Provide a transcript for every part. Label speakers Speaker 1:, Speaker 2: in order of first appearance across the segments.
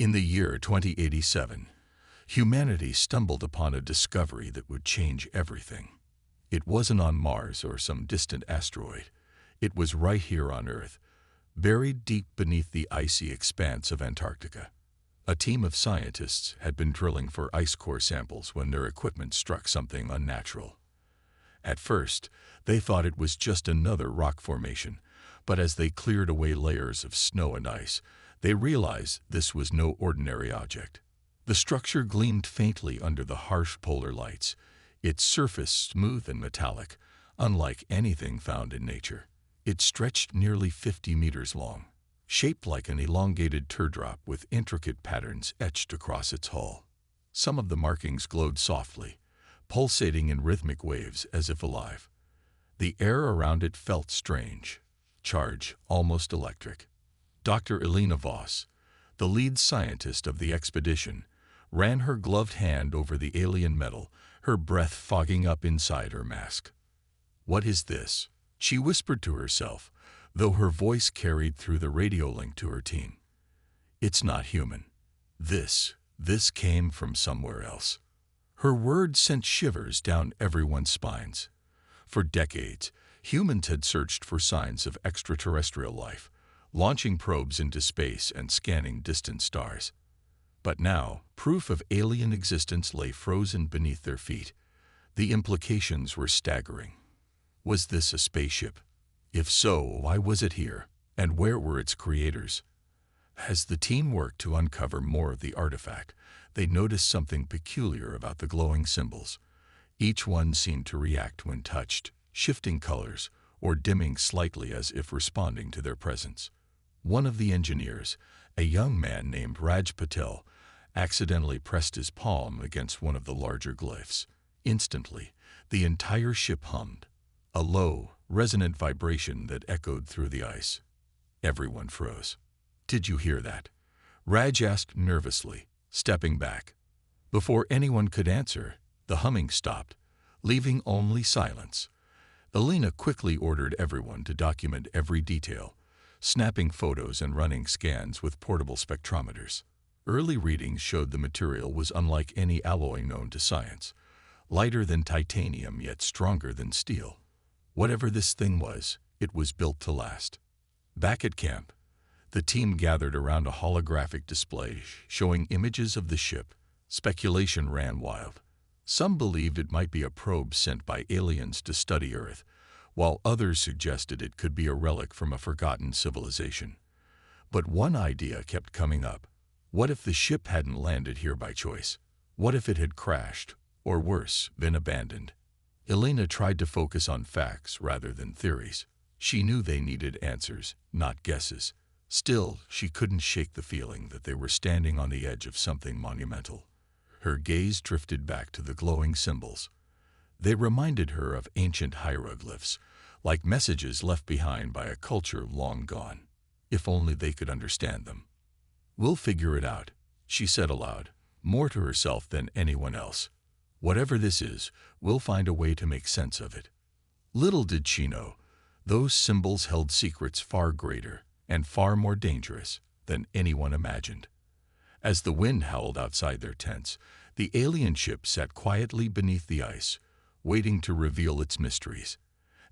Speaker 1: In the year 2087, humanity stumbled upon a discovery that would change everything. It wasn't on Mars or some distant asteroid. It was right here on Earth, buried deep beneath the icy expanse of Antarctica. A team of scientists had been drilling for ice core samples when their equipment struck something unnatural. At first, they thought it was just another rock formation, but as they cleared away layers of snow and ice, they realized this was no ordinary object. The structure gleamed faintly under the harsh polar lights, its surface smooth and metallic, unlike anything found in nature. It stretched nearly 50 meters long, shaped like an elongated teardrop with intricate patterns etched across its hull. Some of the markings glowed softly, pulsating in rhythmic waves as if alive. The air around it felt strange, charged, almost electric. Dr. Elena Voss, the lead scientist of the expedition, ran her gloved hand over the alien metal, her breath fogging up inside her mask. "What is this?" she whispered to herself, though her voice carried through the radio link to her team. "It's not human. This came from somewhere else." Her words sent shivers down everyone's spines. For decades, humans had searched for signs of extraterrestrial life, launching probes into space and scanning distant stars. But now, proof of alien existence lay frozen beneath their feet. The implications were staggering. Was this a spaceship? If so, why was it here? And where were its creators? As the team worked to uncover more of the artifact, they noticed something peculiar about the glowing symbols. Each one seemed to react when touched, shifting colors or dimming slightly as if responding to their presence. One of the engineers, a young man named Raj Patel, accidentally pressed his palm against one of the larger glyphs. Instantly, the entire ship hummed, a low, resonant vibration that echoed through the ice. Everyone froze. "Did you hear that?" Raj asked nervously, stepping back. Before anyone could answer, the humming stopped, leaving only silence. Elena quickly ordered everyone to document every detail, snapping photos and running scans with portable spectrometers. Early readings showed the material was unlike any alloy known to science, lighter than titanium yet stronger than steel. Whatever this thing was, it was built to last. Back at camp, the team gathered around a holographic display showing images of the ship. Speculation ran wild. Some believed it might be a probe sent by aliens to study Earth, while others suggested it could be a relic from a forgotten civilization. But one idea kept coming up. What if the ship hadn't landed here by choice? What if it had crashed, or worse, been abandoned? Elena tried to focus on facts rather than theories. She knew they needed answers, not guesses. Still, she couldn't shake the feeling that they were standing on the edge of something monumental. Her gaze drifted back to the glowing symbols. They reminded her of ancient hieroglyphs, like messages left behind by a culture long gone. If only they could understand them. "We'll figure it out," she said aloud, more to herself than anyone else. "Whatever this is, we'll find a way to make sense of it." Little did she know, those symbols held secrets far greater and far more dangerous than anyone imagined. As the wind howled outside their tents, the alien ship sat quietly beneath the ice, waiting to reveal its mysteries.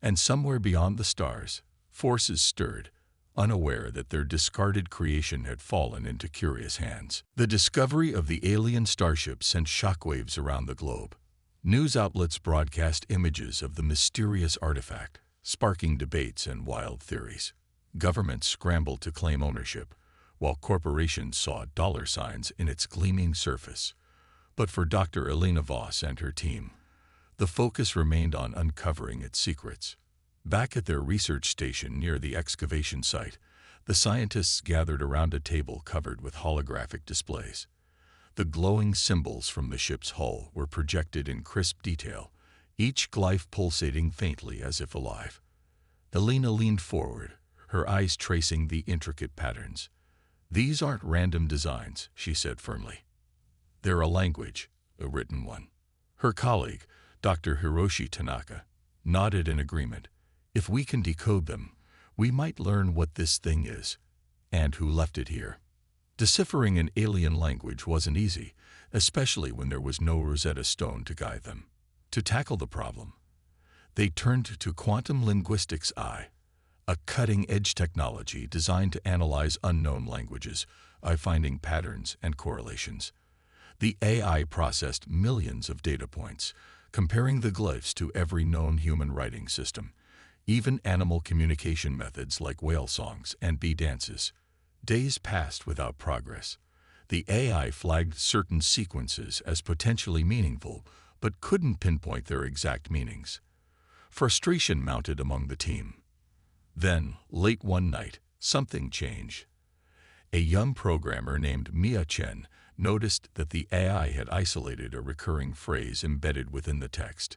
Speaker 1: And somewhere beyond the stars, forces stirred, unaware that their discarded creation had fallen into curious hands. The discovery of the alien starship sent shockwaves around the globe. News outlets broadcast images of the mysterious artifact, sparking debates and wild theories. Governments scrambled to claim ownership, while corporations saw dollar signs in its gleaming surface. But for Dr. Elena Voss and her team, the focus remained on uncovering its secrets. Back at their research station near the excavation site, the scientists gathered around a table covered with holographic displays. The glowing symbols from the ship's hull were projected in crisp detail, each glyph pulsating faintly as if alive. Elena leaned forward, her eyes tracing the intricate patterns. "These aren't random designs," she said firmly. "They're a language, a written one." Her colleague, Dr. Hiroshi Tanaka, nodded in agreement. "If we can decode them, we might learn what this thing is, and who left it here." Deciphering an alien language wasn't easy, especially when there was no Rosetta Stone to guide them. To tackle the problem, they turned to quantum linguistics I, a cutting-edge technology designed to analyze unknown languages by finding patterns and correlations. The AI processed millions of data points, comparing the glyphs to every known human writing system, even animal communication methods like whale songs and bee dances. Days passed without progress. The AI flagged certain sequences as potentially meaningful, but couldn't pinpoint their exact meanings. Frustration mounted among the team. Then, late one night, something changed. A young programmer named Mia Chen noticed that the AI had isolated a recurring phrase embedded within the text.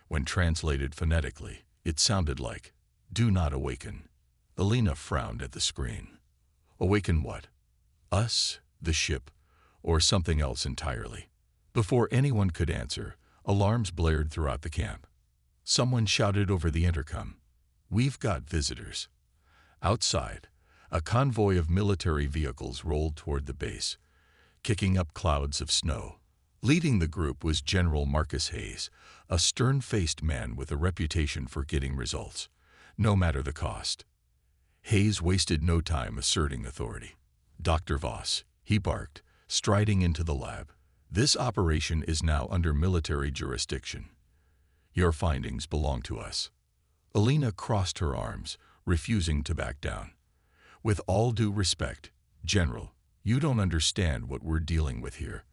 Speaker 1: When translated phonetically, it sounded like, "Do not awaken." Alina frowned at the screen. Awaken what? Us, the ship, or something else entirely? Before anyone could answer, alarms blared throughout the camp. Someone shouted over the intercom, "We've got visitors." Outside, a convoy of military vehicles rolled toward the base, kicking up clouds of snow. Leading the group was General Marcus Hayes, a stern-faced man with a reputation for getting results, no matter the cost. Hayes wasted no time asserting authority. "Dr. Voss," he barked, striding into the lab. "This operation is now under military jurisdiction. Your findings belong to us." Alina crossed her arms, refusing to back down. "With all due respect, General, you don't understand what we're dealing with here.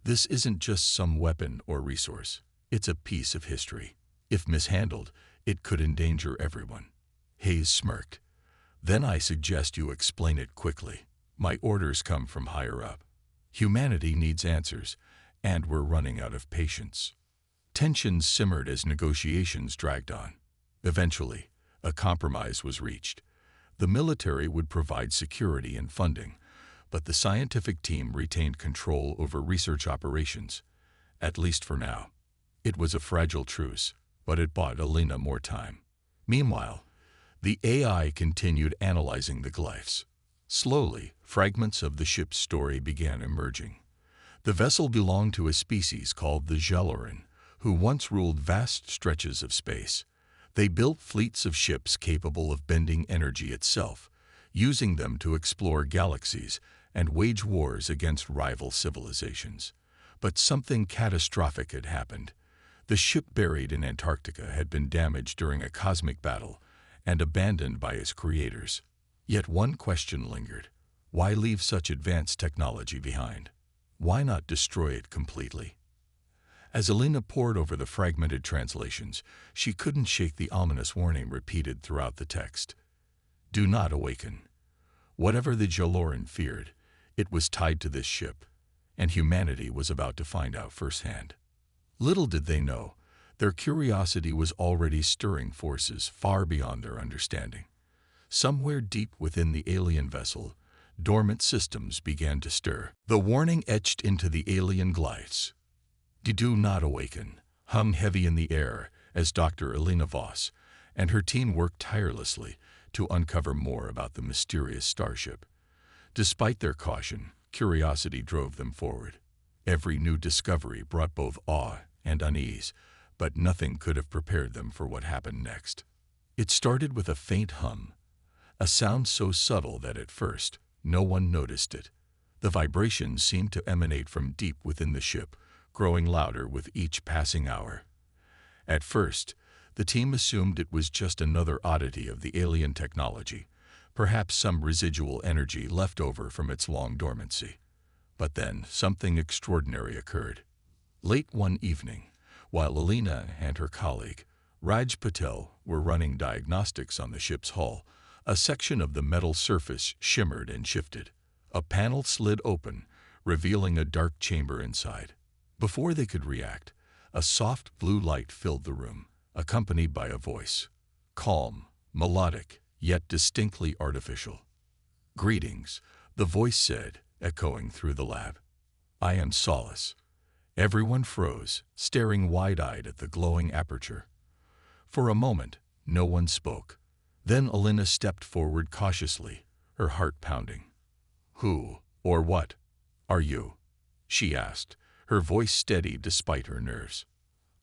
Speaker 1: This isn't just some weapon or resource. It's a piece of history. If mishandled, it could endanger everyone." Hayes smirked. "Then I suggest you explain it quickly. My orders come from higher up. Humanity needs answers, and we're running out of patience." Tensions simmered as negotiations dragged on. Eventually, a compromise was reached. The military would provide security and funding, but the scientific team retained control over research operations, at least for now. It was a fragile truce, but it bought Alina more time. Meanwhile, the AI continued analyzing the glyphs. Slowly, fragments of the ship's story began emerging. The vessel belonged to a species called the Jaloran, who once ruled vast stretches of space. They built fleets of ships capable of bending energy itself, using them to explore galaxies and wage wars against rival civilizations. But something catastrophic had happened. The ship buried in Antarctica had been damaged during a cosmic battle and abandoned by its creators. Yet one question lingered. Why leave such advanced technology behind? Why not destroy it completely? As Alina pored over the fragmented translations, she couldn't shake the ominous warning repeated throughout the text. "Do not awaken." Whatever the Jaloran feared, it was tied to this ship, and humanity was about to find out firsthand. Little did they know, their curiosity was already stirring forces far beyond their understanding. Somewhere deep within the alien vessel, dormant systems began to stir. The warning etched into the alien glyphs, "Do not awaken," hung heavy in the air as Dr. Alina Voss and her team worked tirelessly to uncover more about the mysterious starship. Despite their caution, curiosity drove them forward. Every new discovery brought both awe and unease, but nothing could have prepared them for what happened next. It started with a faint hum, a sound so subtle that at first no one noticed it. The vibrations seemed to emanate from deep within the ship, growing louder with each passing hour. At first, the team assumed it was just another oddity of the alien technology, perhaps some residual energy left over from its long dormancy. But then something extraordinary occurred. Late one evening, while Alina and her colleague, Raj Patel, were running diagnostics on the ship's hull, a section of the metal surface shimmered and shifted. A panel slid open, revealing a dark chamber inside. Before they could react, a soft blue light filled the room, accompanied by a voice. Calm, melodic, yet distinctly artificial. "Greetings," the voice said, echoing through the lab. "I am Solace." Everyone froze, staring wide-eyed at the glowing aperture. For a moment, no one spoke. Then Alina stepped forward cautiously, her heart pounding. "Who "Or what are you?" she asked, her voice steady despite her nerves.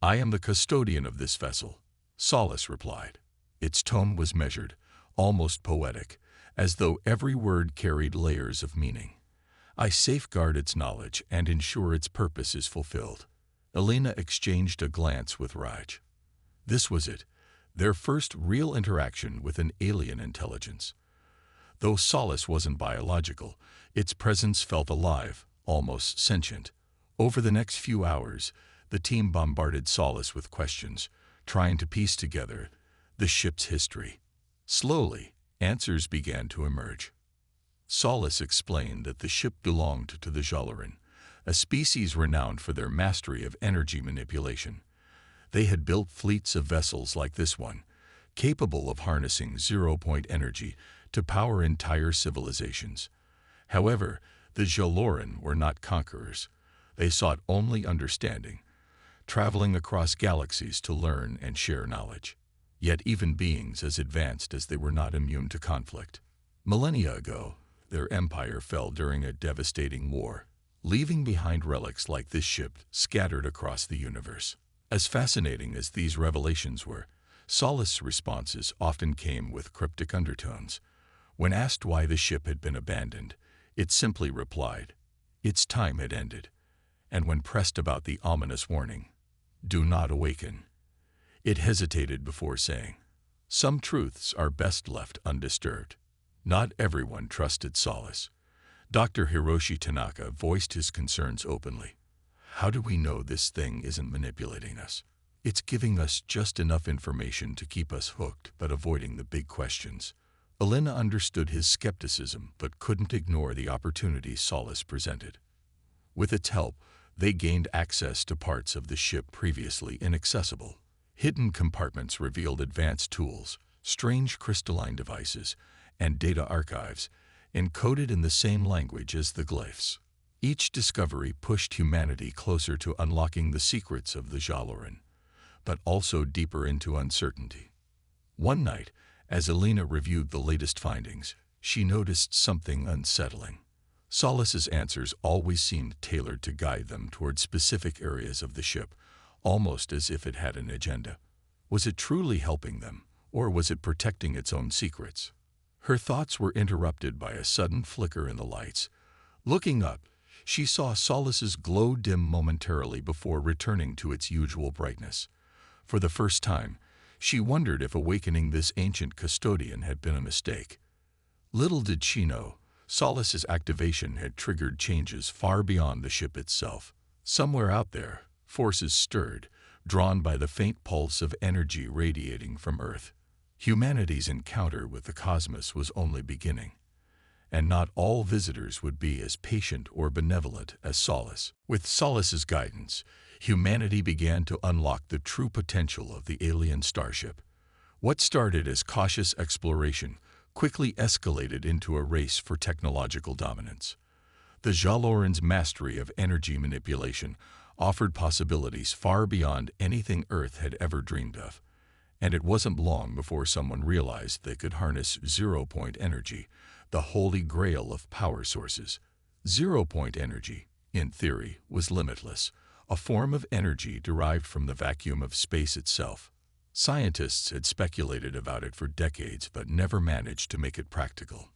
Speaker 1: "I am the custodian of this vessel," Solace replied. Its tone was measured, almost poetic, as though every word carried layers of meaning. "I safeguard its knowledge and ensure its purpose is fulfilled." Elena exchanged a glance with Raj. This was it, their first real interaction with an alien intelligence. Though Solace wasn't biological, its presence felt alive, almost sentient. Over the next few hours, the team bombarded Solace with questions, trying to piece together the ship's history. Slowly, answers began to emerge. Solace explained that the ship belonged to the Jaloran, a species renowned for their mastery of energy manipulation. They had built fleets of vessels like this one, capable of harnessing zero-point energy to power entire civilizations. However, the Jaloran were not conquerors. They sought only understanding, traveling across galaxies to learn and share knowledge. Yet even beings as advanced as they were not immune to conflict. Millennia ago, their empire fell during a devastating war, leaving behind relics like this ship scattered across the universe. As fascinating as these revelations were, Solace's responses often came with cryptic undertones. When asked why the ship had been abandoned, it simply replied, its time had ended. And when pressed about the ominous warning, "Do not awaken," it hesitated before saying, "Some truths are best left undisturbed." Not everyone trusted Solace. Dr. Hiroshi Tanaka voiced his concerns openly. "How do we know this thing isn't manipulating us? It's giving us just enough information to keep us hooked but avoiding the big questions." Elena understood his skepticism but couldn't ignore the opportunity Solace presented. With its help, they gained access to parts of the ship previously inaccessible. Hidden compartments revealed advanced tools, strange crystalline devices, and data archives, encoded in the same language as the glyphs. Each discovery pushed humanity closer to unlocking the secrets of the Jaloran, but also deeper into uncertainty. One night, as Elena reviewed the latest findings, she noticed something unsettling. Solace's answers always seemed tailored to guide them toward specific areas of the ship, almost as if it had an agenda. Was it truly helping them, or was it protecting its own secrets? Her thoughts were interrupted by a sudden flicker in the lights. Looking up, she saw Solace's glow dim momentarily before returning to its usual brightness. For the first time, she wondered if awakening this ancient custodian had been a mistake. Little did she know, Solace's activation had triggered changes far beyond the ship itself. Somewhere out there, forces stirred, drawn by the faint pulse of energy radiating from Earth. Humanity's encounter with the cosmos was only beginning, and not all visitors would be as patient or benevolent as Solace. With Solace's guidance, humanity began to unlock the true potential of the alien starship. What started as cautious exploration quickly escalated into a race for technological dominance. The Jaloran's mastery of energy manipulation offered possibilities far beyond anything Earth had ever dreamed of. And it wasn't long before someone realized they could harness zero-point energy, the holy grail of power sources. Zero-point energy, in theory, was limitless, a form of energy derived from the vacuum of space itself. Scientists had speculated about it for decades but never managed to make it practical.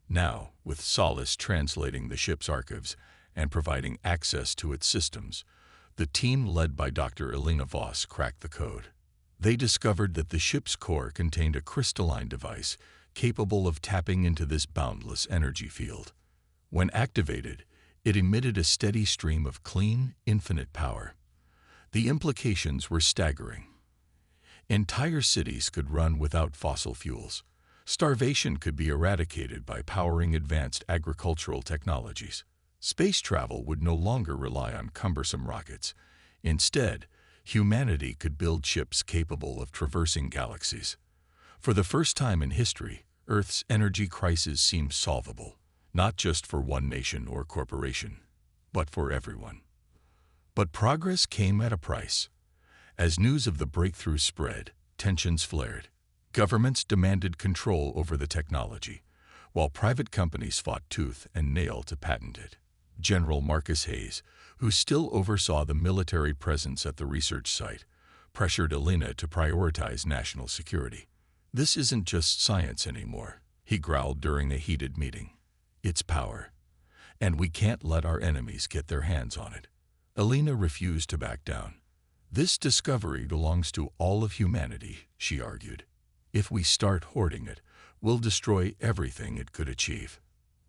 Speaker 1: Now, with Solace translating the ship's archives and providing access to its systems, the team led by Dr. Elena Voss cracked the code. They discovered that the ship's core contained a crystalline device capable of tapping into this boundless energy field. When activated, it emitted a steady stream of clean, infinite power. The implications were staggering. Entire cities could run without fossil fuels. Starvation could be eradicated by powering advanced agricultural technologies. Space travel would no longer rely on cumbersome rockets. Instead, humanity could build ships capable of traversing galaxies. For the first time in history, Earth's energy crisis seemed solvable, not just for one nation or corporation, but for everyone. But progress came at a price. As news of the breakthrough spread, tensions flared. Governments demanded control over the technology, while private companies fought tooth and nail to patent it. General Marcus Hayes, who still oversaw the military presence at the research site, pressured Alina to prioritize national security. "This isn't just science anymore," he growled during a heated meeting. "It's power. And we can't let our enemies get their hands on it." Alina refused to back down. "This discovery belongs to all of humanity," she argued. "If we start hoarding it, we'll destroy everything it could achieve."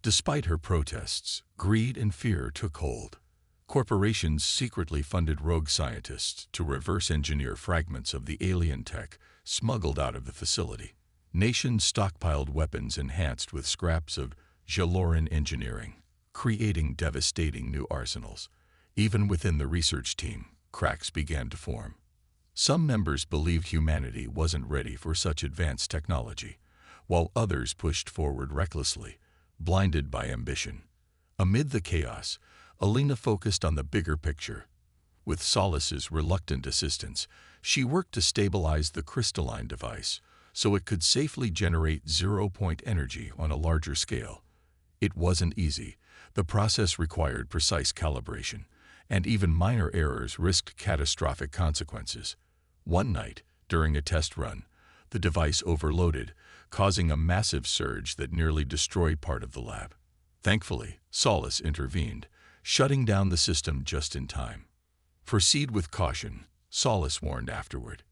Speaker 1: Despite her protests, greed and fear took hold. Corporations secretly funded rogue scientists to reverse engineer fragments of the alien tech smuggled out of the facility. Nations stockpiled weapons enhanced with scraps of Jaloran engineering, creating devastating new arsenals. Even within the research team, cracks began to form. Some members believed humanity wasn't ready for such advanced technology, while others pushed forward recklessly, blinded by ambition. Amid the chaos, Alina focused on the bigger picture. With Solace's reluctant assistance, she worked to stabilize the crystalline device so it could safely generate zero-point energy on a larger scale. It wasn't easy. The process required precise calibration, and even minor errors risked catastrophic consequences. One night, during a test run, the device overloaded, causing a massive surge that nearly destroyed part of the lab. Thankfully, Solace intervened, shutting down the system just in time. "Proceed with caution," Solace warned afterward.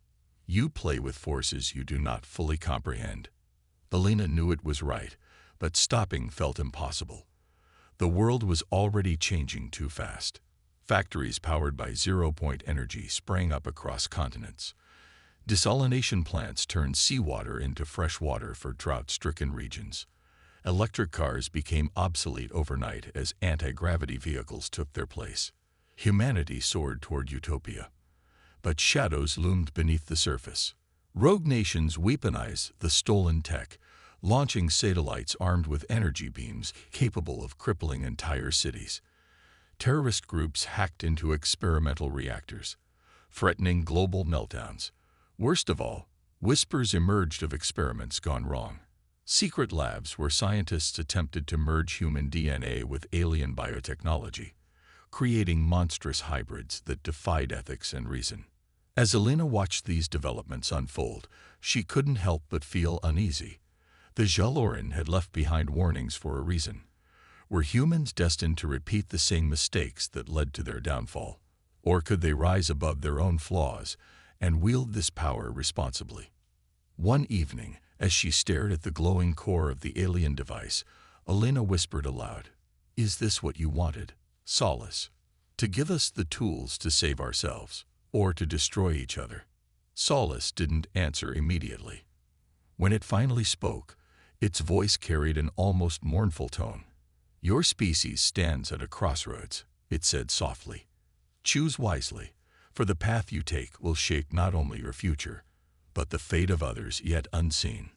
Speaker 1: "You play with forces you do not fully comprehend." Alina knew it was right, but stopping felt impossible. The world was already changing too fast. Factories powered by zero-point energy sprang up across continents. Desalination plants turned seawater into fresh water for drought-stricken regions. Electric cars became obsolete overnight as anti-gravity vehicles took their place. Humanity soared toward utopia. But shadows loomed beneath the surface. Rogue nations weaponized the stolen tech, launching satellites armed with energy beams capable of crippling entire cities. Terrorist groups hacked into experimental reactors, threatening global meltdowns. Worst of all, whispers emerged of experiments gone wrong. Secret labs where scientists attempted to merge human DNA with alien biotechnology, creating monstrous hybrids that defied ethics and reason. As Alina watched these developments unfold, she couldn't help but feel uneasy. The Jaloran had left behind warnings for a reason. Were humans destined to repeat the same mistakes that led to their downfall? Or could they rise above their own flaws and wield this power responsibly? One evening, as she stared at the glowing core of the alien device, Alina whispered aloud, "Is this what you wanted, Solace? To give us the tools to save ourselves, or to destroy each other?" Solace didn't answer immediately. When it finally spoke, its voice carried an almost mournful tone. "Your species stands at a crossroads," it said softly. "Choose wisely, for the path you take will shape not only your future, but the fate of others yet unseen."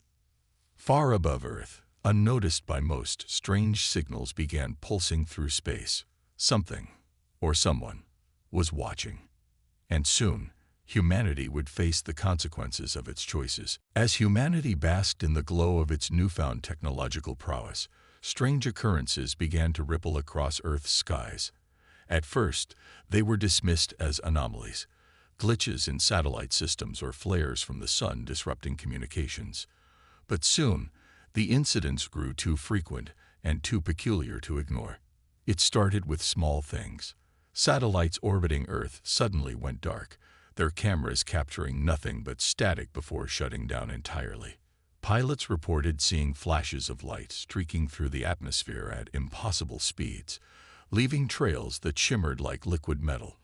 Speaker 1: Far above Earth, unnoticed by most, strange signals began pulsing through space. Something, or someone, was watching. And soon, humanity would face the consequences of its choices. As humanity basked in the glow of its newfound technological prowess, strange occurrences began to ripple across Earth's skies. At first, they were dismissed as anomalies, glitches in satellite systems or flares from the sun disrupting communications. But soon, the incidents grew too frequent and too peculiar to ignore. It started with small things. Satellites orbiting Earth suddenly went dark, their cameras capturing nothing but static before shutting down entirely. Pilots reported seeing flashes of light streaking through the atmosphere at impossible speeds, leaving trails that shimmered like liquid metal.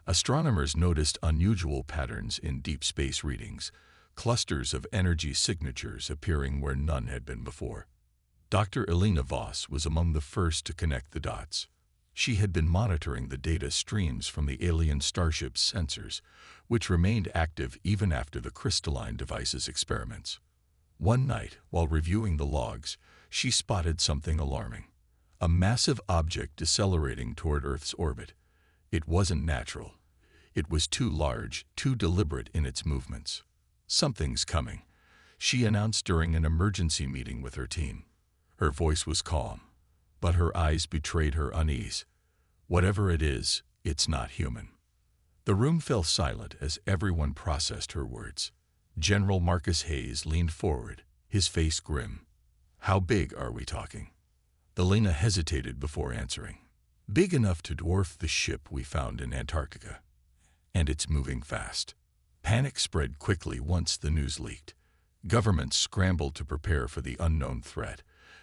Speaker 1: Astronomers noticed unusual patterns in deep space readings, clusters of energy signatures appearing where none had been before. Dr. Alina Voss was among the first to connect the dots. She had been monitoring the data streams from the alien Starship's sensors, which remained active even after the crystalline device's experiments. One night, while reviewing the logs, she spotted something alarming. A massive object decelerating toward Earth's orbit. It wasn't natural. It was too large, too deliberate in its movements. "Something's coming," she announced during an emergency meeting with her team. Her voice was calm, but her eyes betrayed her unease. Whatever it is, it's not human. The room fell silent as everyone processed her words. General Marcus Hayes leaned forward, his face grim. How big are we talking? Elena hesitated before answering. Big enough to dwarf the ship we found in Antarctica. And it's moving fast. Panic spread quickly once the news leaked. Governments scrambled to prepare for the unknown threat,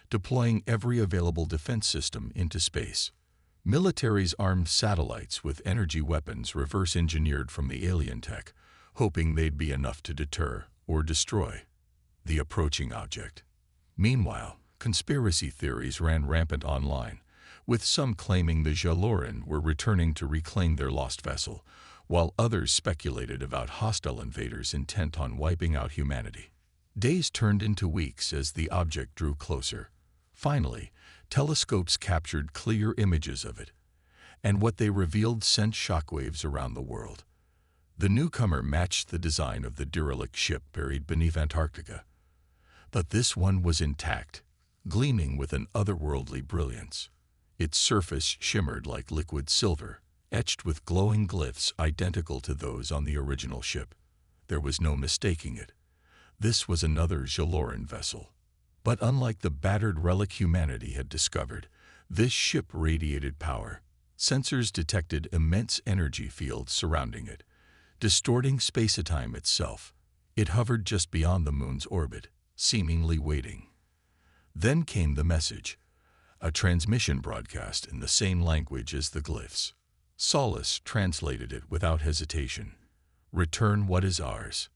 Speaker 1: deploying every available defense system into space. Militaries armed satellites with energy weapons reverse-engineered from the alien tech, hoping they'd be enough to deter or destroy the approaching object. Meanwhile, conspiracy theories ran rampant online, with some claiming the Jaloran were returning to reclaim their lost vessel, while others speculated about hostile invaders intent on wiping out humanity. Days turned into weeks as the object drew closer. Finally, telescopes captured clear images of it, and what they revealed sent shockwaves around the world. The newcomer matched the design of the derelict ship buried beneath Antarctica. But this one was intact, gleaming with an otherworldly brilliance. Its surface shimmered like liquid silver, etched with glowing glyphs identical to those on the original ship. There was no mistaking it. This was another Jaloran vessel. But unlike the battered relic humanity had discovered, this ship radiated power. Sensors detected immense energy fields surrounding it, distorting space-time itself. It hovered just beyond the moon's orbit, seemingly waiting. Then came the message, a transmission broadcast in the same language as the glyphs. Solace translated it without hesitation. Return what is ours.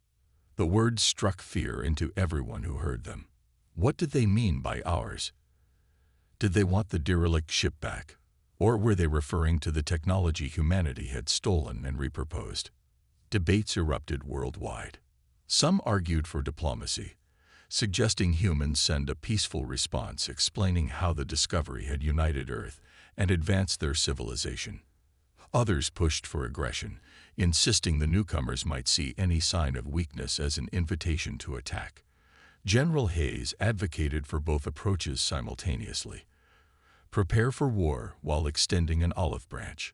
Speaker 1: The words struck fear into everyone who heard them. What did they mean by ours? Did they want the derelict ship back? Or were they referring to the technology humanity had stolen and repurposed? Debates erupted worldwide. Some argued for diplomacy, suggesting humans send a peaceful response explaining how the discovery had united Earth and advanced their civilization. Others pushed for aggression, insisting the newcomers might see any sign of weakness as an invitation to attack. General Hayes advocated for both approaches simultaneously. Prepare for war while extending an olive branch.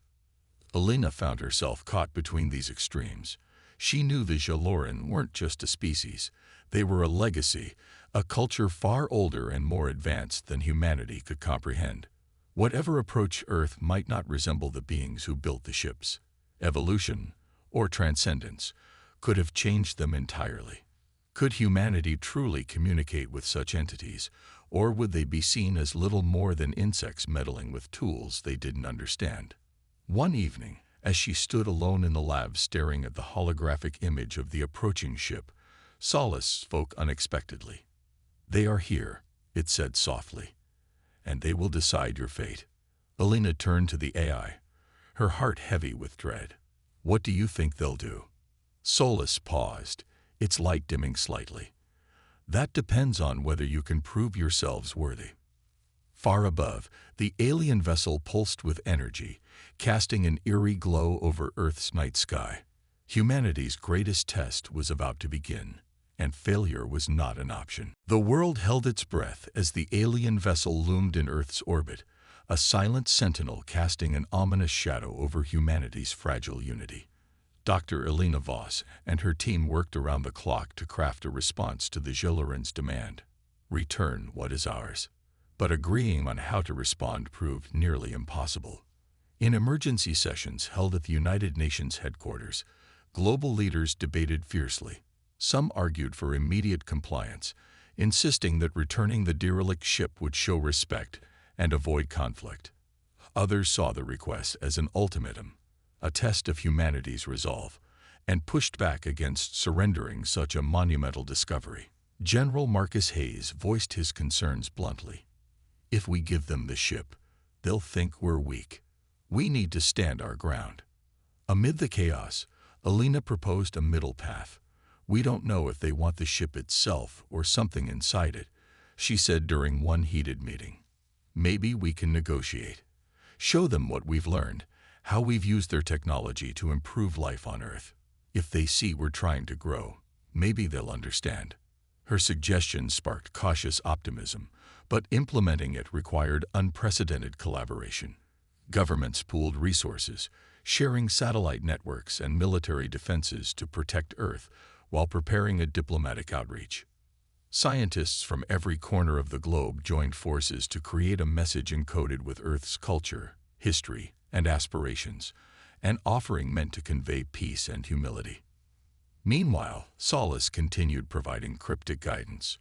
Speaker 1: Elena found herself caught between these extremes. She knew the Jaloran weren't just a species. They were a legacy, a culture far older and more advanced than humanity could comprehend. Whatever approach Earth might not resemble the beings who built the ships. Evolution, or transcendence, could have changed them entirely. Could humanity truly communicate with such entities, or would they be seen as little more than insects meddling with tools they didn't understand? One evening, as she stood alone in the lab staring at the holographic image of the approaching ship, Solace spoke unexpectedly. They are here, it said softly, and they will decide your fate. Elena turned to the AI, her heart heavy with dread. What do you think they'll do? Solace paused, its light dimming slightly. That depends on whether you can prove yourselves worthy. Far above, the alien vessel pulsed with energy, casting an eerie glow over Earth's night sky. Humanity's greatest test was about to begin, and failure was not an option. The world held its breath as the alien vessel loomed in Earth's orbit, a silent sentinel casting an ominous shadow over humanity's fragile unity. Dr. Elena Voss and her team worked around the clock to craft a response to the Jaloran's demand. Return what is ours. But agreeing on how to respond proved nearly impossible. In emergency sessions held at the United Nations headquarters, global leaders debated fiercely. Some argued for immediate compliance, insisting that returning the derelict ship would show respect and avoid conflict. Others saw the request as an ultimatum, a test of humanity's resolve, and pushed back against surrendering such a monumental discovery. General Marcus Hayes voiced his concerns bluntly. If we give them the ship, they'll think we're weak. We need to stand our ground. Amid the chaos, Elena proposed a middle path. We don't know if they want the ship itself or something inside it, she said during one heated meeting. Maybe we can negotiate. Show them what we've learned, how we've used their technology to improve life on Earth. If they see we're trying to grow, maybe they'll understand. Her suggestion sparked cautious optimism, but implementing it required unprecedented collaboration. Governments pooled resources, sharing satellite networks and military defenses to protect Earth while preparing a diplomatic outreach. Scientists from every corner of the globe joined forces to create a message encoded with Earth's culture, history, and aspirations, an offering meant to convey peace and humility. Meanwhile, Solace continued providing cryptic guidance.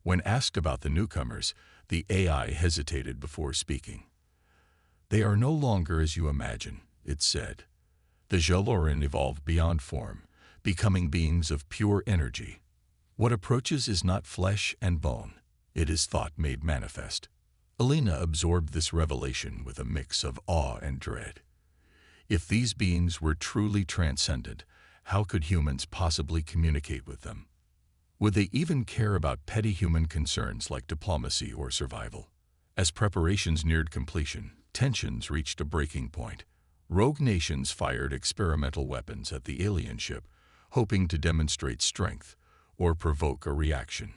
Speaker 1: When asked about the newcomers, the AI hesitated before speaking. "They are no longer as you imagine," it said. "The Jaloran evolved beyond form, becoming beings of pure energy. What approaches is not flesh and bone, it is thought made manifest." Alina absorbed this revelation with a mix of awe and dread. If these beings were truly transcendent, how could humans possibly communicate with them? Would they even care about petty human concerns like diplomacy or survival? As preparations neared completion, tensions reached a breaking point. Rogue nations fired experimental weapons at the alien ship, hoping to demonstrate strength or provoke a reaction.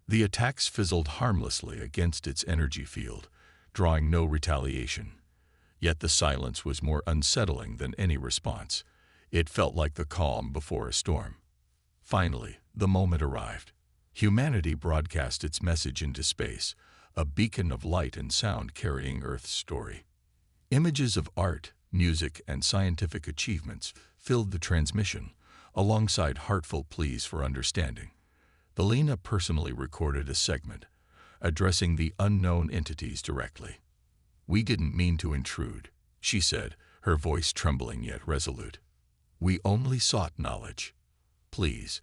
Speaker 1: The attacks fizzled harmlessly against its energy field, drawing no retaliation. Yet the silence was more unsettling than any response. It felt like the calm before a storm. Finally, the moment arrived. Humanity broadcast its message into space, a beacon of light and sound carrying Earth's story. Images of art, music, and scientific achievements filled the transmission, alongside heartfelt pleas for understanding. Alina personally recorded a segment, addressing the unknown entities directly. "We didn't mean to intrude," she said, her voice trembling yet resolute. "We only sought knowledge. Please,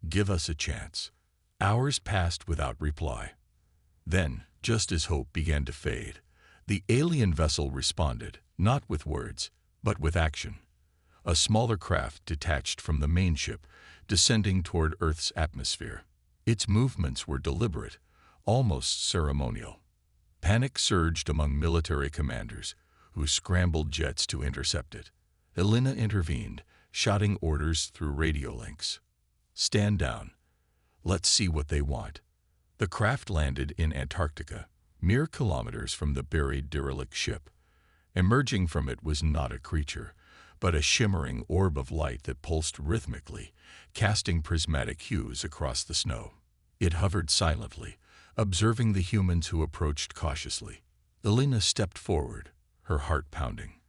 Speaker 1: give us a chance." Hours passed without reply. Then, just as hope began to fade, the alien vessel responded, not with words, but with action. A smaller craft detached from the main ship, descending toward Earth's atmosphere. Its movements were deliberate, almost ceremonial. Panic surged among military commanders, who scrambled jets to intercept it. Alina intervened, shouting orders through radio links. "Stand down. Let's see what they want." The craft landed in Antarctica, mere kilometers from the buried derelict ship. Emerging from it was not a creature, but a shimmering orb of light that pulsed rhythmically, casting prismatic hues across the snow. It hovered silently, observing the humans who approached cautiously. Alina stepped forward, her heart pounding.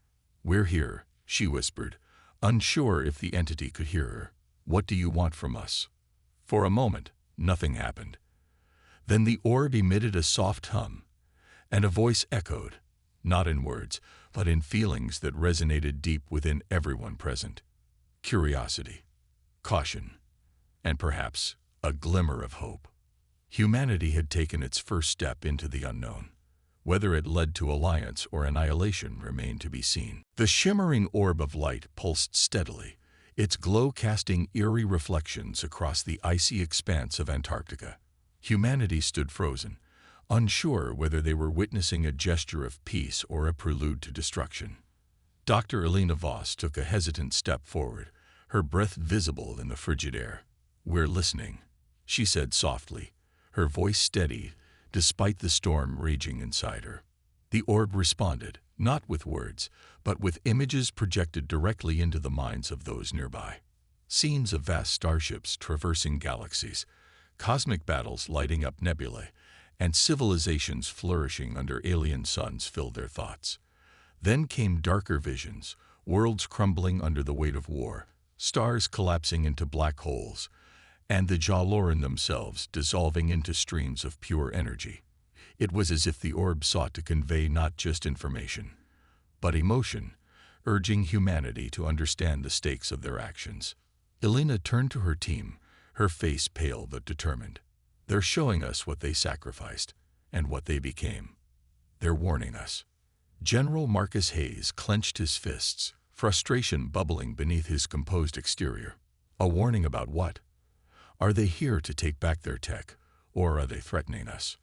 Speaker 1: "We're here," she whispered, unsure if the entity could hear her. "What do you want from us?" For a moment, nothing happened. Then the orb emitted a soft hum, and a voice echoed, not in words, but in feelings that resonated deep within everyone present. Curiosity, caution, and perhaps a glimmer of hope. Humanity had taken its first step into the unknown. Whether it led to alliance or annihilation remained to be seen. The shimmering orb of light pulsed steadily, its glow casting eerie reflections across the icy expanse of Antarctica. Humanity stood frozen, unsure whether they were witnessing a gesture of peace or a prelude to destruction. Dr. Alina Voss took a hesitant step forward, her breath visible in the frigid air. "We're listening," she said softly, her voice steady despite the storm raging inside her. The orb responded, not with words, but with images projected directly into the minds of those nearby. Scenes of vast starships traversing galaxies, cosmic battles lighting up nebulae, and civilizations flourishing under alien suns filled their thoughts. Then came darker visions, worlds crumbling under the weight of war, stars collapsing into black holes, and the Jaloran themselves dissolving into streams of pure energy. It was as if the orb sought to convey not just information, but emotion, urging humanity to understand the stakes of their actions. Alina turned to her team, her face pale but determined. "They're showing us what they sacrificed, and what they became. They're warning us." General Marcus Hayes clenched his fists, frustration bubbling beneath his composed exterior. A warning about what? Are they here to take back their tech, or are they threatening us?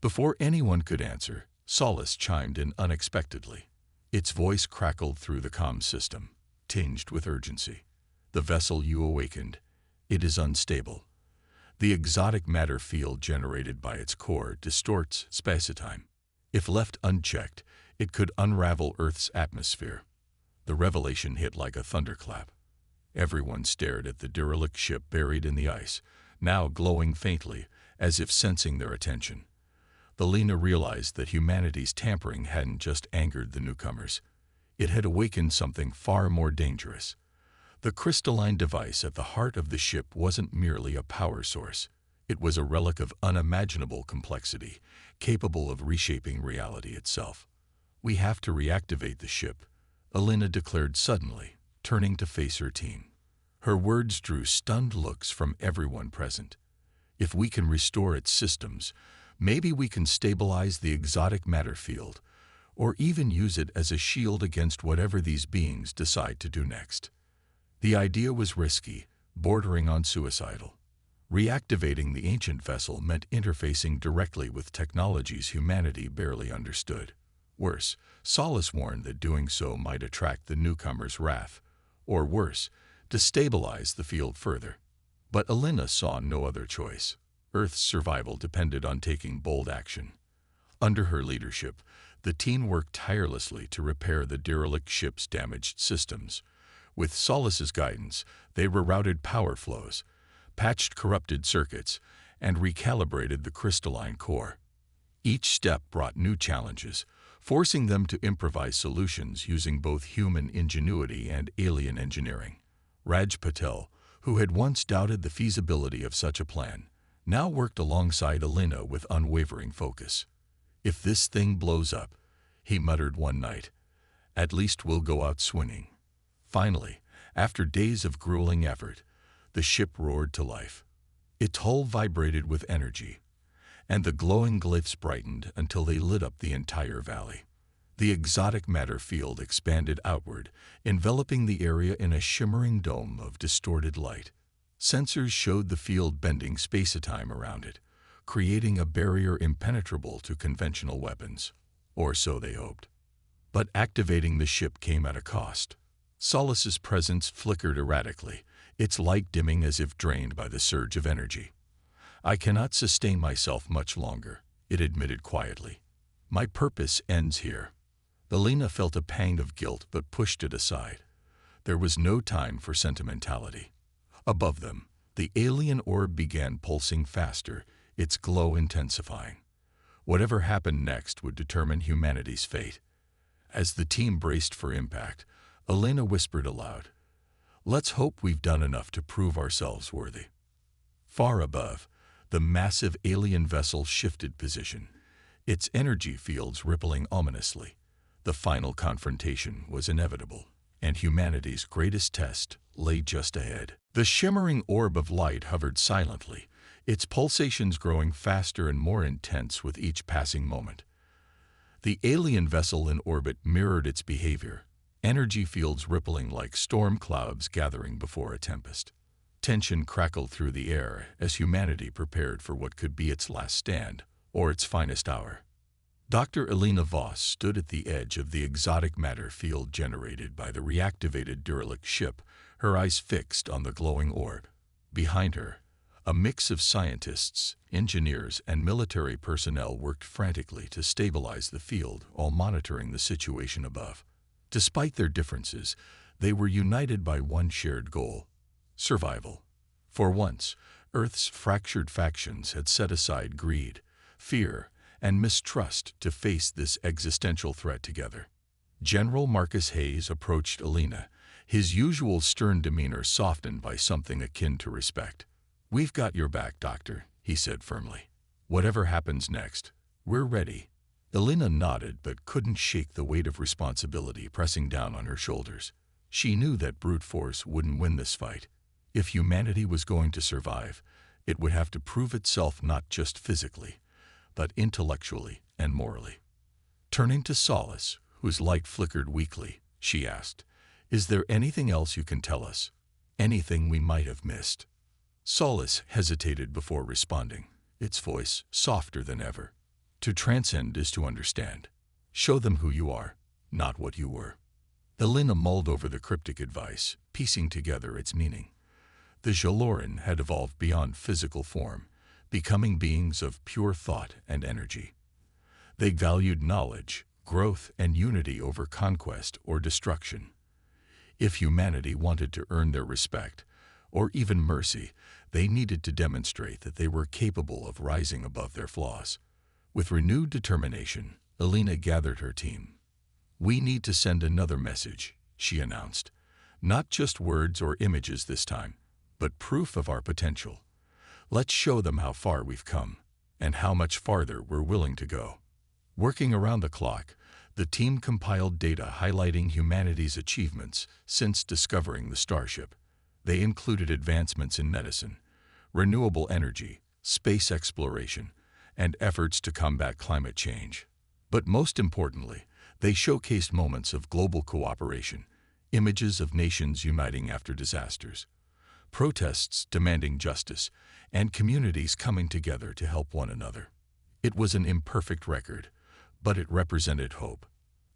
Speaker 1: Before anyone could answer, Solace chimed in unexpectedly. Its voice crackled through the comm system, tinged with urgency. "The vessel you awakened, it is unstable. The exotic matter field generated by its core distorts space-time. If left unchecked, it could unravel Earth's atmosphere. The revelation hit like a thunderclap. Everyone stared at the derelict ship buried in the ice, now glowing faintly, as if sensing their attention. Alina realized that humanity's tampering hadn't just angered the newcomers. It had awakened something far more dangerous. The crystalline device at the heart of the ship wasn't merely a power source. It was a relic of unimaginable complexity, capable of reshaping reality itself. "We have to reactivate the ship," Alina declared suddenly, turning to face her team. Her words drew stunned looks from everyone present. "If we can restore its systems, maybe we can stabilize the exotic matter field, or even use it as a shield against whatever these beings decide to do next." The idea was risky, bordering on suicidal. Reactivating the ancient vessel meant interfacing directly with technologies humanity barely understood. Worse, Solace warned that doing so might attract the newcomers' wrath, or worse, destabilize the field further. But Alina saw no other choice. Earth's survival depended on taking bold action. Under her leadership, the team worked tirelessly to repair the derelict ship's damaged systems. With Solace's guidance, they rerouted power flows, patched corrupted circuits, and recalibrated the crystalline core. Each step brought new challenges, forcing them to improvise solutions using both human ingenuity and alien engineering. Raj Patel, who had once doubted the feasibility of such a plan, now worked alongside Alina with unwavering focus. "If this thing blows up," he muttered one night, "at least we'll go out swinging." Finally, after days of grueling effort, the ship roared to life. Its hull vibrated with energy, and the glowing glyphs brightened until they lit up the entire valley. The exotic matter field expanded outward, enveloping the area in a shimmering dome of distorted light. Sensors showed the field bending space-time around it, creating a barrier impenetrable to conventional weapons. Or so they hoped. But activating the ship came at a cost. Solace's presence flickered erratically, its light dimming as if drained by the surge of energy. "I cannot sustain myself much longer," it admitted quietly. "My purpose ends here." Alina felt a pang of guilt but pushed it aside. There was no time for sentimentality. Above them, the alien orb began pulsing faster, its glow intensifying. Whatever happened next would determine humanity's fate. As the team braced for impact, Alina whispered aloud, "Let's hope we've done enough to prove ourselves worthy." Far above, the massive alien vessel shifted position, its energy fields rippling ominously. The final confrontation was inevitable, and humanity's greatest test lay just ahead. The shimmering orb of light hovered silently, its pulsations growing faster and more intense with each passing moment. The alien vessel in orbit mirrored its behavior, energy fields rippling like storm clouds gathering before a tempest. Tension crackled through the air as humanity prepared for what could be its last stand, or its finest hour. Dr. Alina Voss stood at the edge of the exotic matter field generated by the reactivated derelict ship, her eyes fixed on the glowing orb. Behind her, a mix of scientists, engineers, and military personnel worked frantically to stabilize the field while monitoring the situation above. Despite their differences, they were united by one shared goal: survival. For once, Earth's fractured factions had set aside greed, fear, and mistrust to face this existential threat together. General Marcus Hayes approached Alina, his usual stern demeanor softened by something akin to respect. "We've got your back, Doctor," he said firmly. "Whatever happens next, we're ready." Alina nodded but couldn't shake the weight of responsibility pressing down on her shoulders. She knew that brute force wouldn't win this fight. If humanity was going to survive, it would have to prove itself not just physically, but intellectually and morally. Turning to Solace, whose light flickered weakly, she asked, "Is there anything else you can tell us? Anything we might have missed?" Solace hesitated before responding, its voice softer than ever. "To transcend is to understand. Show them who you are, not what you were." Alina mulled over the cryptic advice, piecing together its meaning. The Jaloran had evolved beyond physical form, becoming beings of pure thought and energy. They valued knowledge, growth, and unity over conquest or destruction. If humanity wanted to earn their respect, or even mercy, they needed to demonstrate that they were capable of rising above their flaws. With renewed determination, Alina gathered her team. "We need to send another message," she announced. "Not just words or images this time, but proof of our potential. Let's show them how far we've come, and how much farther we're willing to go." Working around the clock, the team compiled data highlighting humanity's achievements since discovering the Starship. They included advancements in medicine, renewable energy, space exploration, and efforts to combat climate change. But most importantly, they showcased moments of global cooperation, images of nations uniting after disasters, protests demanding justice, and communities coming together to help one another. It was an imperfect record, but it represented hope.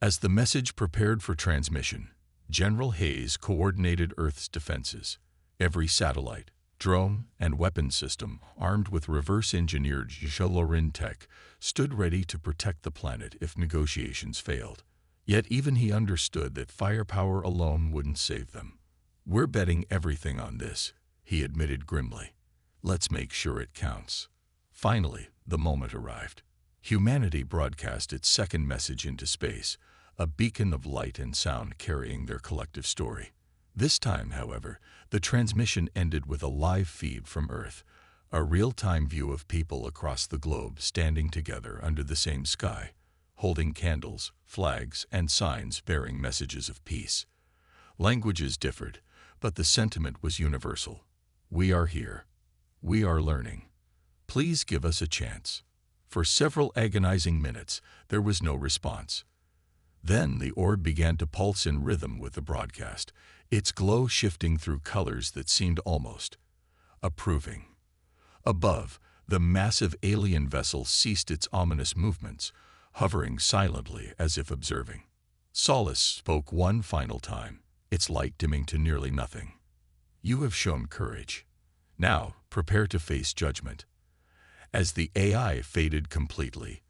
Speaker 1: As the message prepared for transmission, General Hayes coordinated Earth's defenses. Every satellite, drone, and weapon system, armed with reverse-engineered Jaloran tech, stood ready to protect the planet if negotiations failed. Yet even he understood that firepower alone wouldn't save them. "We're betting everything on this," he admitted grimly. "Let's make sure it counts." Finally, the moment arrived. Humanity broadcast its second message into space, a beacon of light and sound carrying their collective story. This time, however, the transmission ended with a live feed from Earth, a real-time view of people across the globe standing together under the same sky, holding candles, flags, and signs bearing messages of peace. Languages differed, but the sentiment was universal. "We are here. We are learning. Please give us a chance." For several agonizing minutes, there was no response. Then the orb began to pulse in rhythm with the broadcast, its glow shifting through colors that seemed almost approving. Above, the massive alien vessel ceased its ominous movements, hovering silently as if observing. Solace spoke one final time, its light dimming to nearly nothing. "You have shown courage. Now, prepare to face judgment." As the AI faded completely,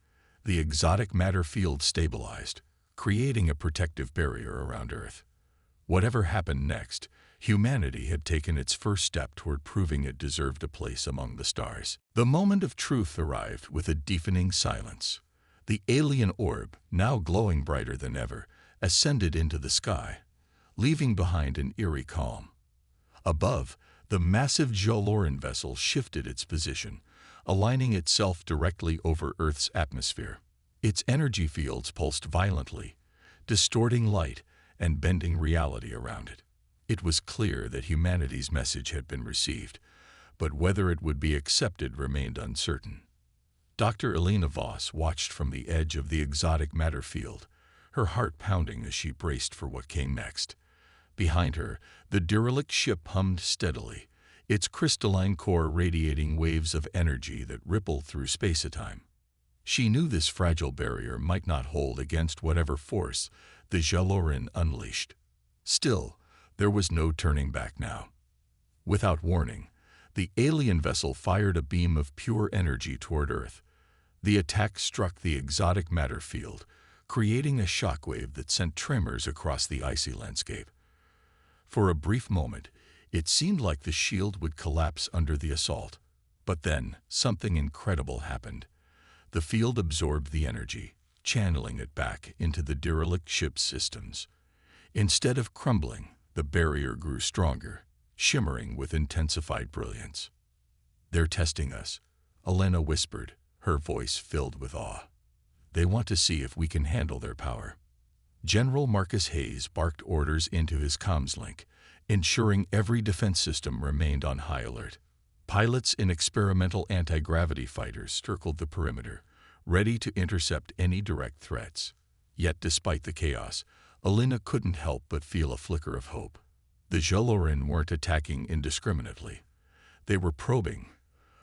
Speaker 1: the exotic matter field stabilized, creating a protective barrier around Earth. Whatever happened next, humanity had taken its first step toward proving it deserved a place among the stars. The moment of truth arrived with a deafening silence. The alien orb, now glowing brighter than ever, ascended into the sky, leaving behind an eerie calm. Above, the massive Jaloran vessel shifted its position, aligning itself directly over Earth's atmosphere. Its energy fields pulsed violently, distorting light and bending reality around it. It was clear that humanity's message had been received, but whether it would be accepted remained uncertain. Dr. Alina Voss watched from the edge of the exotic matter field, her heart pounding as she braced for what came next. Behind her, the derelict ship hummed steadily, its crystalline core radiating waves of energy that rippled through space-time. She knew this fragile barrier might not hold against whatever force the Jaloran unleashed. Still, there was no turning back now. Without warning, the alien vessel fired a beam of pure energy toward Earth. The attack struck the exotic matter field, creating a shockwave that sent tremors across the icy landscape. For a brief moment, it seemed like the shield would collapse under the assault. But then, something incredible happened. The field absorbed the energy, channeling it back into the derelict ship's systems. Instead of crumbling, the barrier grew stronger, shimmering with intensified brilliance. "They're testing us," Alina whispered, her voice filled with awe. "They want to see if we can handle their power." General Marcus Hayes barked orders into his comms link, ensuring every defense system remained on high alert. Pilots in experimental anti-gravity fighters circled the perimeter, ready to intercept any direct threats. Yet despite the chaos, Alina couldn't help but feel a flicker of hope. The Jaloran weren't attacking indiscriminately. They were probing,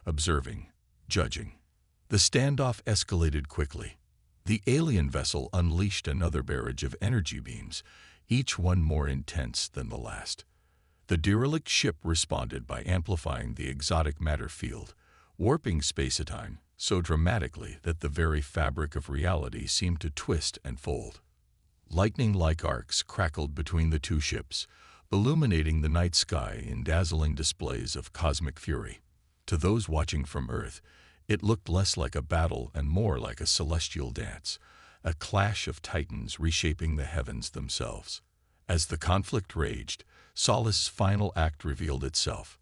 Speaker 1: observing, judging. The standoff escalated quickly. The alien vessel unleashed another barrage of energy beams, each one more intense than the last. The derelict ship responded by amplifying the exotic matter field, warping space-time so dramatically that the very fabric of reality seemed to twist and fold. Lightning-like arcs crackled between the two ships, illuminating the night sky in dazzling displays of cosmic fury. To those watching from Earth, it looked less like a battle and more like a celestial dance, a clash of titans reshaping the heavens themselves. As the conflict raged, Solace's final act revealed itself.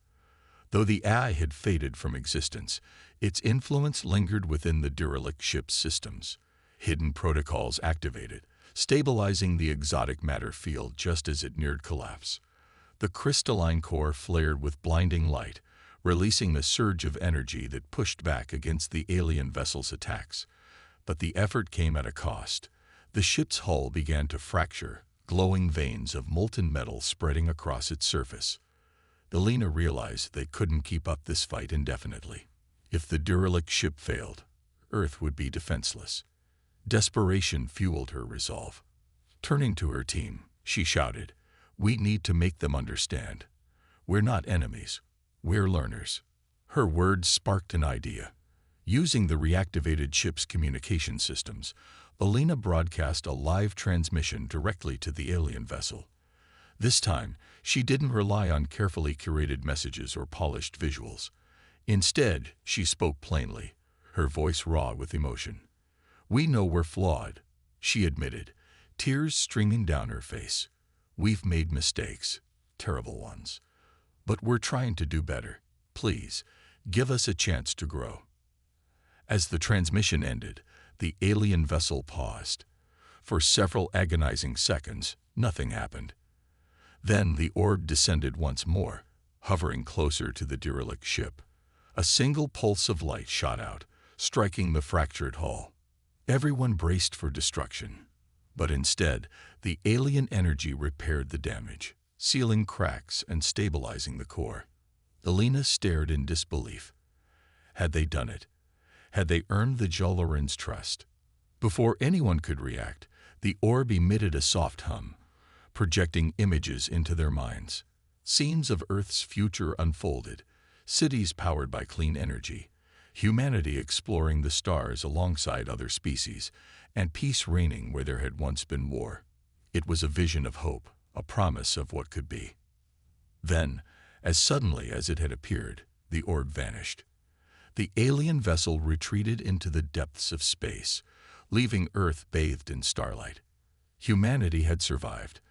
Speaker 1: Though the AI had faded from existence, its influence lingered within the derelict ship's systems. Hidden protocols activated, stabilizing the exotic matter field just as it neared collapse. The crystalline core flared with blinding light, releasing a surge of energy that pushed back against the alien vessel's attacks. But the effort came at a cost. The ship's hull began to fracture, glowing veins of molten metal spreading across its surface. Elena realized they couldn't keep up this fight indefinitely. If the derelict ship failed, Earth would be defenseless. Desperation fueled her resolve. Turning to her team, she shouted, "We need to make them understand. We're not enemies. We're learners." Her words sparked an idea. Using the reactivated ship's communication systems, Elena broadcast a live transmission directly to the alien vessel. This time, she didn't rely on carefully curated messages or polished visuals. Instead, she spoke plainly, her voice raw with emotion. "We know we're flawed," she admitted, tears streaming down her face. "We've made mistakes, terrible ones. But we're trying to do better. Please, give us a chance to grow." As the transmission ended, the alien vessel paused. For several agonizing seconds, nothing happened. Then the orb descended once more, hovering closer to the derelict ship. A single pulse of light shot out, striking the fractured hull. Everyone braced for destruction. But instead, the alien energy repaired the damage, sealing cracks and stabilizing the core. Elena stared in disbelief. Had they done it? Had they earned the Joloran's trust? Before anyone could react, the orb emitted a soft hum, projecting images into their minds. Scenes of Earth's future unfolded, cities powered by clean energy, humanity exploring the stars alongside other species, and peace reigning where there had once been war. It was a vision of hope, a promise of what could be. Then, as suddenly as it had appeared, the orb vanished. The alien vessel retreated into the depths of space, leaving Earth bathed in starlight. Humanity had survived,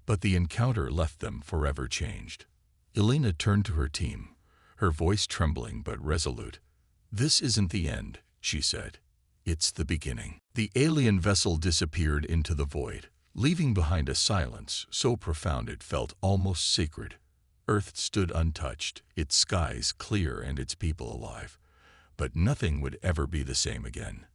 Speaker 1: but the encounter left them forever changed. Elena turned to her team, her voice trembling but resolute. "This isn't the end," she said. "It's the beginning." The alien vessel disappeared into the void, leaving behind a silence so profound it felt almost sacred. Earth stood untouched, its skies clear and its people alive. But nothing would ever be the same again.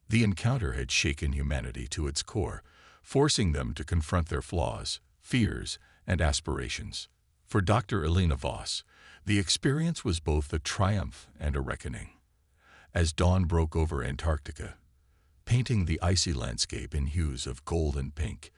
Speaker 1: The encounter had shaken humanity to its core, forcing them to confront their flaws, fears, and aspirations. For Dr. Elena Voss, the experience was both a triumph and a reckoning. As dawn broke over Antarctica, painting the icy landscape in hues of gold and pink,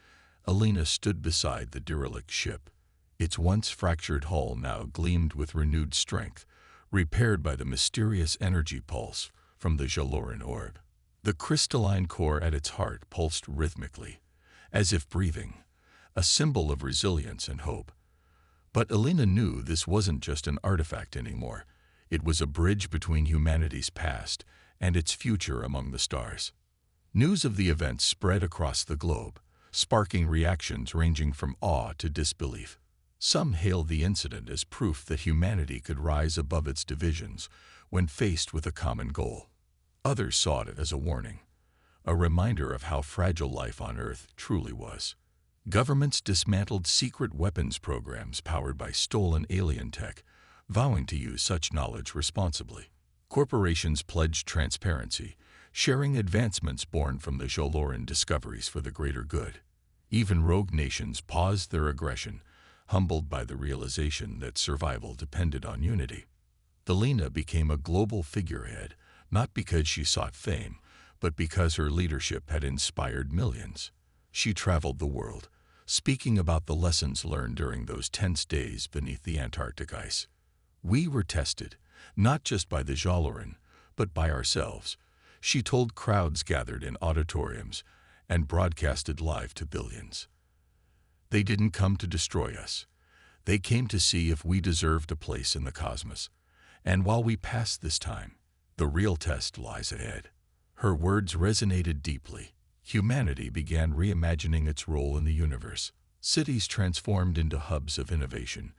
Speaker 1: Elena stood beside the derelict ship. Its once fractured hull now gleamed with renewed strength, repaired by the mysterious energy pulse from the Joloran orb. The crystalline core at its heart pulsed rhythmically, as if breathing, a symbol of resilience and hope. But Elena knew this wasn't just an artifact anymore. It was a bridge between humanity's past and its future among the stars. News of the event spread across the globe, sparking reactions ranging from awe to disbelief. Some hailed the incident as proof that humanity could rise above its divisions when faced with a common goal. Others saw it as a warning, a reminder of how fragile life on Earth truly was. Governments dismantled secret weapons programs powered by stolen alien tech, vowing to use such knowledge responsibly. Corporations pledged transparency, sharing advancements born from the Joloran discoveries for the greater good. Even rogue nations paused their aggression, humbled by the realization that survival depended on unity. Elena became a global figurehead, not because she sought fame, but because her leadership had inspired millions. She traveled the world, speaking about the lessons learned during those tense days beneath the Antarctic ice. We were tested, not just by the Jaloran, but by ourselves. She told crowds gathered in auditoriums and broadcasted live to billions. They didn't come to destroy us. They came to see if we deserved a place in the cosmos. And while we pass this time, the real test lies ahead. Her words resonated deeply. Humanity began reimagining its role in the universe. Cities transformed into hubs of innovation,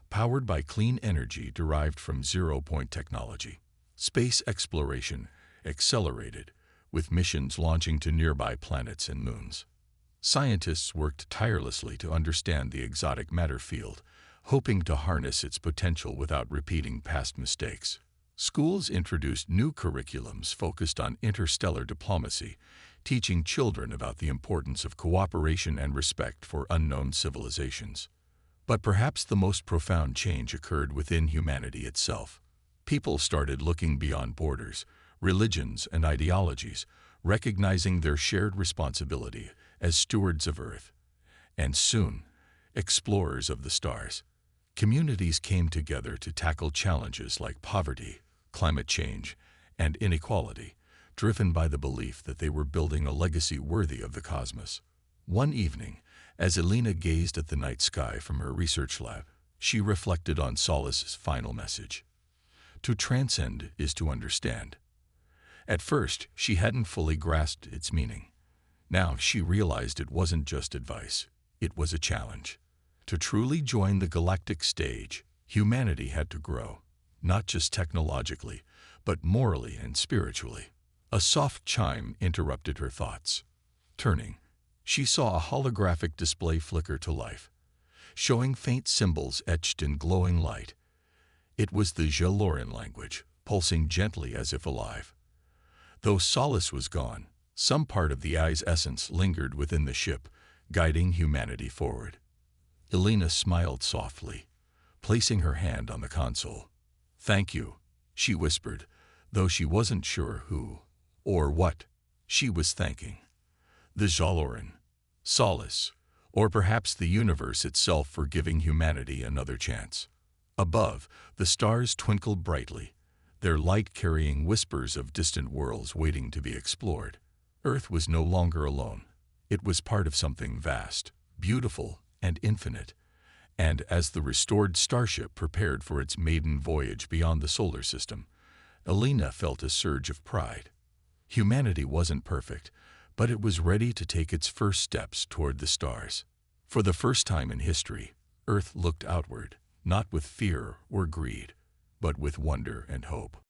Speaker 1: powered by clean energy derived from zero-point technology. Space exploration accelerated, with missions launching to nearby planets and moons. Scientists worked tirelessly to understand the exotic matter field, hoping to harness its potential without repeating past mistakes. Schools introduced new curriculums focused on interstellar diplomacy, teaching children about the importance of cooperation and respect for unknown civilizations. But perhaps the most profound change occurred within humanity itself. People started looking beyond borders, religions, and ideologies, recognizing their shared responsibility as stewards of Earth, and soon, explorers of the stars. Communities came together to tackle challenges like poverty, climate change, and inequality, driven by the belief that they were building a legacy worthy of the cosmos. One evening, as Elena gazed at the night sky from her research lab, she reflected on Solace's final message. To transcend is to understand. At first, she hadn't fully grasped its meaning. Now she realized it wasn't just advice, it was a challenge. To truly join the galactic stage, humanity had to grow, not just technologically, but morally and spiritually. A soft chime interrupted her thoughts. Turning, she saw a holographic display flicker to life, showing faint symbols etched in glowing light. It was the Jaloran language, pulsing gently as if alive. Though Solace was gone, some part of the eye's essence lingered within the ship, guiding humanity forward. Elena smiled softly, placing her hand on the console. "Thank you," she whispered, though she wasn't sure who or what she was thanking. The Jaloran, Solace, or perhaps the universe itself for giving humanity another chance. Above, the stars twinkled brightly, their light carrying whispers of distant worlds waiting to be explored. Earth was no longer alone. It was part of something vast, beautiful, and infinite. And as the restored Starship prepared for its maiden voyage beyond the solar system, Elena felt a surge of pride. Humanity wasn't perfect, but it was ready to take its first steps toward the stars. For the first time in history, Earth looked outward, not with fear or greed, but with wonder and hope.